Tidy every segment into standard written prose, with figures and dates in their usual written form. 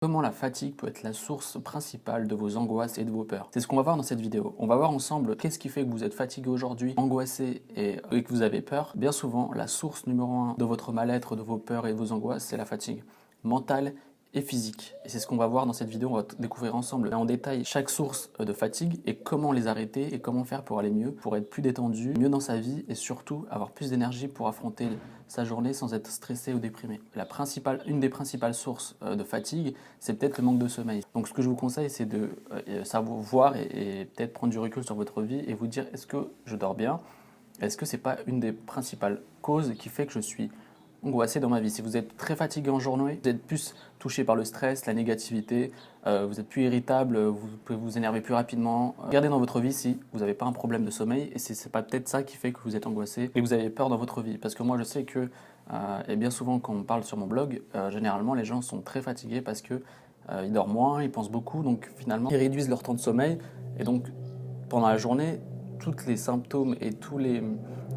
Comment la fatigue peut être la source principale de vos angoisses et de vos peurs? C'est ce qu'on va voir dans cette vidéo. On va voir ensemble qu'est-ce qui fait que vous êtes fatigué aujourd'hui, angoissé et que vous avez peur. Bien souvent, la source numéro un de votre mal-être, de vos peurs et de vos angoisses, c'est la fatigue mentale et physique. Et c'est ce qu'on va voir dans cette vidéo. On va découvrir ensemble en détail chaque source de fatigue et comment les arrêter et comment faire pour aller mieux, pour être plus détendu, mieux dans sa vie et surtout avoir plus d'énergie pour affronter sa journée sans être stressé ou déprimé. Une des principales sources de fatigue, c'est peut-être le manque de sommeil. Donc ce que je vous conseille, c'est de savoir et peut-être prendre du recul sur votre vie et vous dire, est-ce que je dors bien? Est-ce que c'est pas une des principales causes qui fait que je suis angoissé dans ma vie? Si vous êtes très fatigué en journée, vous êtes plus touché par le stress, la négativité, vous êtes plus irritable, vous pouvez vous énerver plus rapidement. Regardez dans votre vie si vous n'avez pas un problème de sommeil et c'est pas peut-être ça qui fait que vous êtes angoissé et que vous avez peur dans votre vie. Parce que moi je sais que, et bien souvent quand on parle sur mon blog, généralement les gens sont très fatigués parce que ils dorment moins, ils pensent beaucoup, donc finalement ils réduisent leur temps de sommeil et donc pendant la journée, tous les symptômes et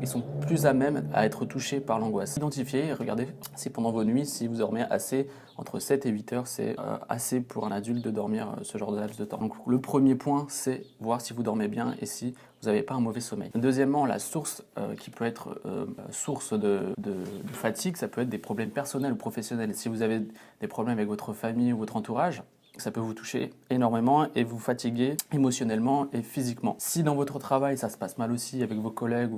ils sont plus à même à être touchés par l'angoisse. Identifiez, regardez si pendant vos nuits, si vous dormez assez, entre 7 et 8 heures, c'est assez pour un adulte de dormir ce genre de laps de temps. Donc le premier point, c'est voir si vous dormez bien et si vous n'avez pas un mauvais sommeil. Deuxièmement, la source qui peut être source de fatigue, ça peut être des problèmes personnels ou professionnels. Si vous avez des problèmes avec votre famille ou votre entourage, ça peut vous toucher énormément et vous fatiguer émotionnellement et physiquement. Si dans votre travail ça se passe mal aussi avec vos collègues ou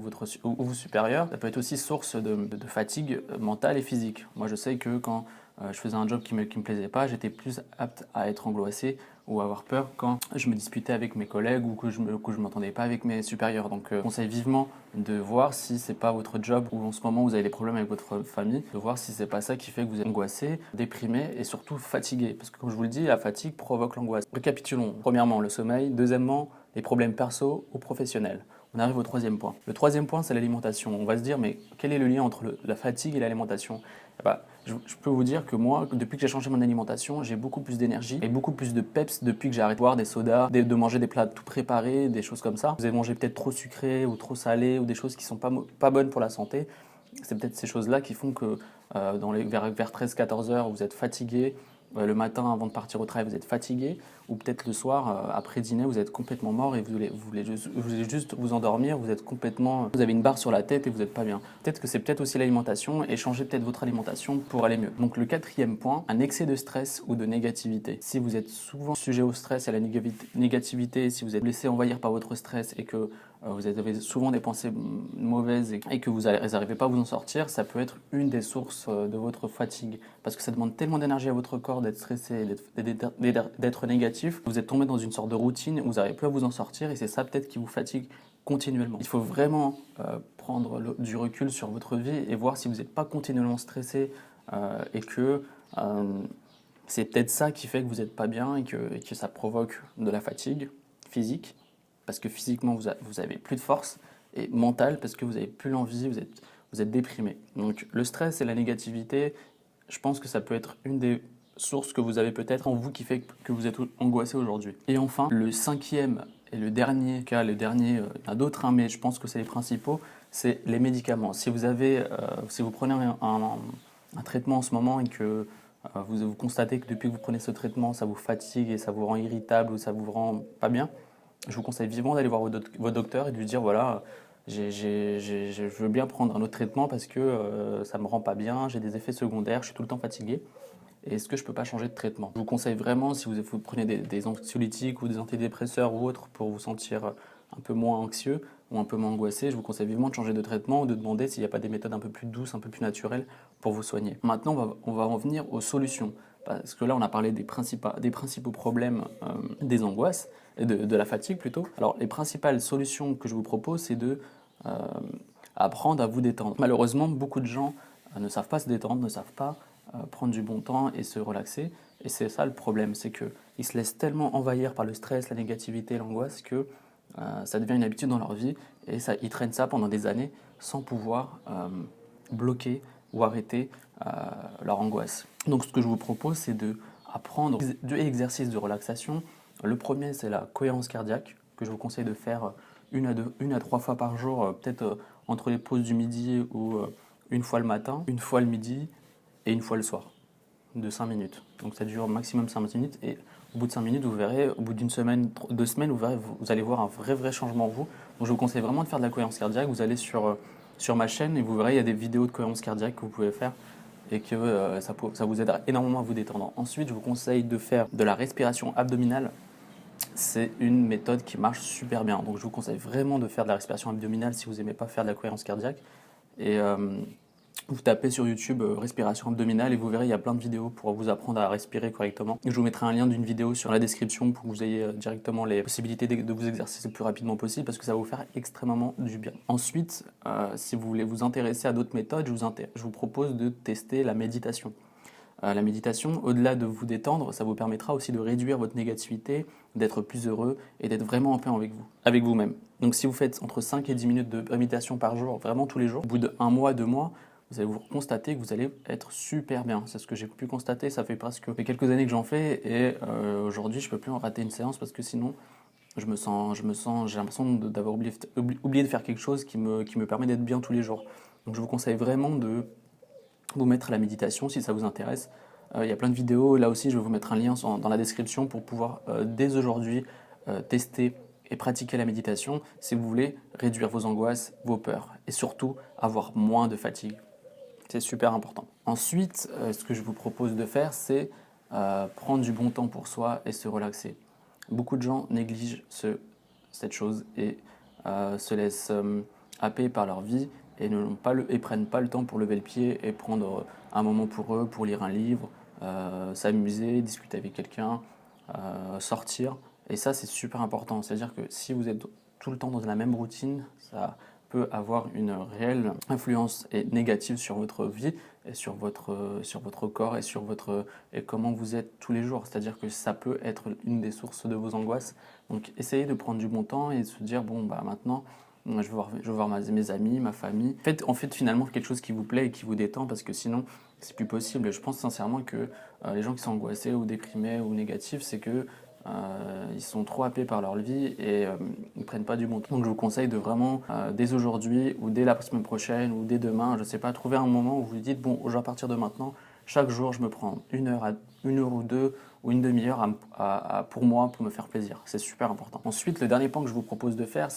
vos supérieurs, ça peut être aussi source de fatigue mentale et physique. Moi je sais que quand je faisais un job qui me plaisait pas, j'étais plus apte à être angoissé ou à avoir peur quand je me disputais avec mes collègues ou que je m'entendais pas avec mes supérieurs. Donc je conseille vivement de voir si c'est pas votre job ou en ce moment vous avez des problèmes avec votre famille, de voir si c'est pas ça qui fait que vous êtes angoissé, déprimé et surtout fatigué. Parce que comme je vous le dis, la fatigue provoque l'angoisse. Récapitulons. Premièrement, le sommeil. Deuxièmement, les problèmes perso ou professionnels. On arrive au troisième point. Le troisième point, c'est l'alimentation. On va se dire, mais quel est le lien entre la fatigue et l'alimentation? Je peux vous dire que moi, depuis que j'ai changé mon alimentation, j'ai beaucoup plus d'énergie et beaucoup plus de peps depuis que j'ai arrêté de boire des sodas, de manger des plats tout préparés, des choses comme ça. Vous avez mangé peut-être trop sucré ou trop salé ou des choses qui sont pas bonnes pour la santé. C'est peut-être ces choses-là qui font que vers 13-14 heures, vous êtes fatigué. Le matin, avant de partir au travail, vous êtes fatigué. Ou peut-être le soir, après dîner, vous êtes complètement mort et vous voulez juste vous endormir. Vous avez une barre sur la tête et vous n'êtes pas bien. Peut-être que c'est peut-être aussi l'alimentation et changer peut-être votre alimentation pour aller mieux. Donc le quatrième point, un excès de stress ou de négativité. Si vous êtes souvent sujet au stress et à la négativité, si vous êtes laissé envahir par votre stress et que vous avez souvent des pensées mauvaises et que vous n'arrivez pas à vous en sortir, ça peut être une des sources de votre fatigue. Parce que ça demande tellement d'énergie à votre corps d'être stressé, d'être négatif, vous êtes tombé dans une sorte de routine, vous n'arrivez plus à vous en sortir et c'est ça peut-être qui vous fatigue continuellement. Il faut vraiment prendre du recul sur votre vie et voir si vous n'êtes pas continuellement stressé et que c'est peut-être ça qui fait que vous n'êtes pas bien et que ça provoque de la fatigue physique parce que physiquement vous avez plus de force et mentale parce que vous n'avez plus l'envie, vous êtes déprimé. Donc le stress et la négativité, je pense que ça peut être une des sources que vous avez peut-être en vous qui fait que vous êtes angoissé aujourd'hui. Et enfin, le cinquième et le dernier cas, il y en a d'autres, hein, mais je pense que c'est les principaux, c'est les médicaments. Si vous prenez un traitement en ce moment et que vous constatez que depuis que vous prenez ce traitement, ça vous fatigue et ça vous rend irritable ou ça vous rend pas bien, je vous conseille vivement d'aller voir votre docteur et de lui dire voilà, je veux bien prendre un autre traitement parce que ça me rend pas bien, j'ai des effets secondaires, je suis tout le temps fatigué. Et est-ce que je peux pas changer de traitement? Je vous conseille vraiment, si vous prenez des anxiolytiques ou des antidépresseurs ou autres pour vous sentir un peu moins anxieux ou un peu moins angoissé, je vous conseille vivement de changer de traitement ou de demander s'il n'y a pas des méthodes un peu plus douces, un peu plus naturelles pour vous soigner. Maintenant, on va en venir aux solutions. Parce que là, on a parlé des principaux problèmes des angoisses, et de la fatigue plutôt. Alors, les principales solutions que je vous propose, c'est de euh, apprendre à vous détendre. Malheureusement, beaucoup de gens ne savent pas se détendre, ne savent pas prendre du bon temps et se relaxer. Et c'est ça le problème, c'est qu'ils se laissent tellement envahir par le stress, la négativité, l'angoisse que ça devient une habitude dans leur vie et ils traînent ça pendant des années sans pouvoir bloquer ou arrêter leur angoisse. Donc ce que je vous propose, c'est de apprendre deux exercices de relaxation. Le premier, c'est la cohérence cardiaque, que je vous conseille de faire une à trois fois par jour, peut-être entre les pauses du midi ou une fois le matin, une fois le midi et une fois le soir. de 5 minutes. Donc ça dure maximum 5 minutes et au bout de 5 minutes, vous verrez, au bout d'une semaine, 2 semaines, vous verrez, vous allez voir un vrai changement en vous. Donc je vous conseille vraiment de faire de la cohérence cardiaque. Vous allez sur ma chaîne et vous verrez, il y a des vidéos de cohérence cardiaque que vous pouvez faire et que ça vous aidera énormément à vous détendre. Ensuite, je vous conseille de faire de la respiration abdominale. C'est une méthode qui marche super bien. Donc je vous conseille vraiment de faire de la respiration abdominale si vous n'aimez pas faire de la cohérence cardiaque. Et vous tapez sur YouTube respiration abdominale et vous verrez, il y a plein de vidéos pour vous apprendre à respirer correctement. Je vous mettrai un lien d'une vidéo sur la description pour que vous ayez directement les possibilités de vous exercer le plus rapidement possible parce que ça va vous faire extrêmement du bien. Ensuite, si vous voulez vous intéresser à d'autres méthodes, je vous propose de tester la méditation. La méditation, au-delà de vous détendre, ça vous permettra aussi de réduire votre négativité, d'être plus heureux et d'être vraiment en paix avec vous-même. Donc si vous faites entre 5 et 10 minutes de méditation par jour, vraiment tous les jours, au bout d'un mois, 2 mois, vous allez vous constater que vous allez être super bien. C'est ce que j'ai pu constater, ça fait quelques années que j'en fais et aujourd'hui je ne peux plus en rater une séance parce que sinon j'ai l'impression d'avoir oublié de faire quelque chose qui me permet d'être bien tous les jours. Donc je vous conseille vraiment de vous mettre à la méditation si ça vous intéresse. Il y a plein de vidéos, là aussi je vais vous mettre un lien dans la description pour pouvoir dès aujourd'hui tester et pratiquer la méditation si vous voulez réduire vos angoisses, vos peurs et surtout avoir moins de fatigue. C'est super important. Ensuite, ce que je vous propose de faire, c'est prendre du bon temps pour soi et se relaxer. Beaucoup de gens négligent cette chose et se laissent happer par leur vie et ne prennent pas le temps pour lever le pied et prendre un moment pour eux, pour lire un livre, s'amuser, discuter avec quelqu'un, sortir. Et ça, c'est super important. C'est-à-dire que si vous êtes tout le temps dans la même routine, ça peut avoir une réelle influence négative sur votre vie et sur votre corps et comment vous êtes tous les jours. C'est-à-dire que ça peut être une des sources de vos angoisses. Donc essayez de prendre du bon temps et de se dire bon bah maintenant je vais voir mes amis, ma famille. Faites finalement quelque chose qui vous plaît et qui vous détend parce que sinon c'est plus possible. Je pense sincèrement que les gens qui sont angoissés ou déprimés ou négatifs, c'est que ils sont trop happés par leur vie et ils ne prennent pas du bon temps. Donc je vous conseille de vraiment, dès aujourd'hui ou dès la semaine prochaine ou dès demain, je ne sais pas, trouver un moment où vous vous dites, bon, à partir de maintenant, chaque jour, je me prends une heure ou deux ou une demi-heure pour moi, pour me faire plaisir. C'est super important. Ensuite, le dernier point que je vous propose de faire,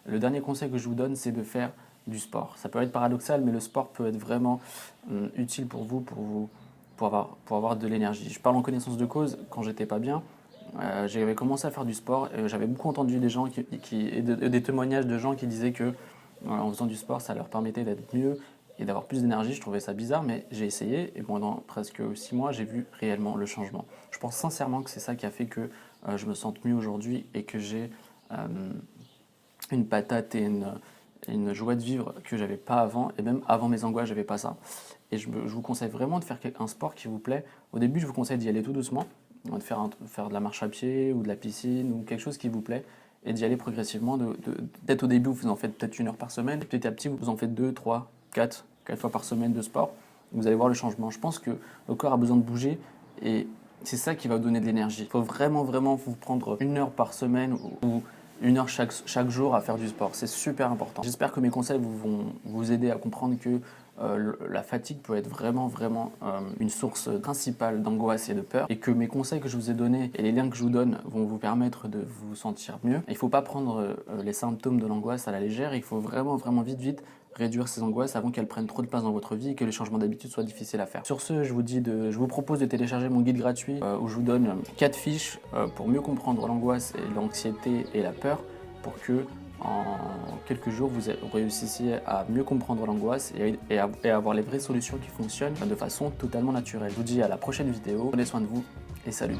le dernier conseil que je vous donne, c'est de faire du sport. Ça peut être paradoxal, mais le sport peut être vraiment utile pour vous, pour avoir de l'énergie. Je parle en connaissance de cause, quand j'étais pas bien, j'avais commencé à faire du sport et j'avais beaucoup entendu des gens des témoignages de gens qui disaient que en faisant du sport ça leur permettait d'être mieux et d'avoir plus d'énergie. Je trouvais ça bizarre mais j'ai essayé et pendant presque 6 mois j'ai vu réellement le changement. Je pense sincèrement que c'est ça qui a fait que je me sente mieux aujourd'hui et que j'ai une patate et une joie de vivre que j'avais pas avant et même avant mes angoisses j'avais pas ça. Et je vous conseille vraiment de faire un sport qui vous plaît. Au début je vous conseille d'y aller tout doucement, de faire de la marche à pied ou de la piscine ou quelque chose qui vous plaît et d'y aller progressivement. Peut-être au début, vous en faites peut-être 1 heure par semaine. Petit à petit, vous en faites 2, 3, 4 fois par semaine de sport. Vous allez voir le changement. Je pense que le corps a besoin de bouger et c'est ça qui va vous donner de l'énergie. Il faut vraiment vous prendre 1 heure par semaine ou 1 heure chaque jour à faire du sport. C'est super important. J'espère que mes conseils vont vous aider à comprendre que la fatigue peut être vraiment une source principale d'angoisse et de peur et que mes conseils que je vous ai donnés et les liens que je vous donne vont vous permettre de vous sentir mieux. Il ne faut pas prendre les symptômes de l'angoisse à la légère. Il faut vraiment vite réduire ces angoisses avant qu'elles prennent trop de place dans votre vie et que les changements d'habitude soient difficiles à faire. Sur ce, je vous propose de télécharger mon guide gratuit où je vous donne 4 fiches pour mieux comprendre l'angoisse et l'anxiété et la peur pour que en quelques jours vous réussissiez à mieux comprendre l'angoisse et à avoir les vraies solutions qui fonctionnent de façon totalement naturelle. Je vous dis à la prochaine vidéo, prenez soin de vous et salut.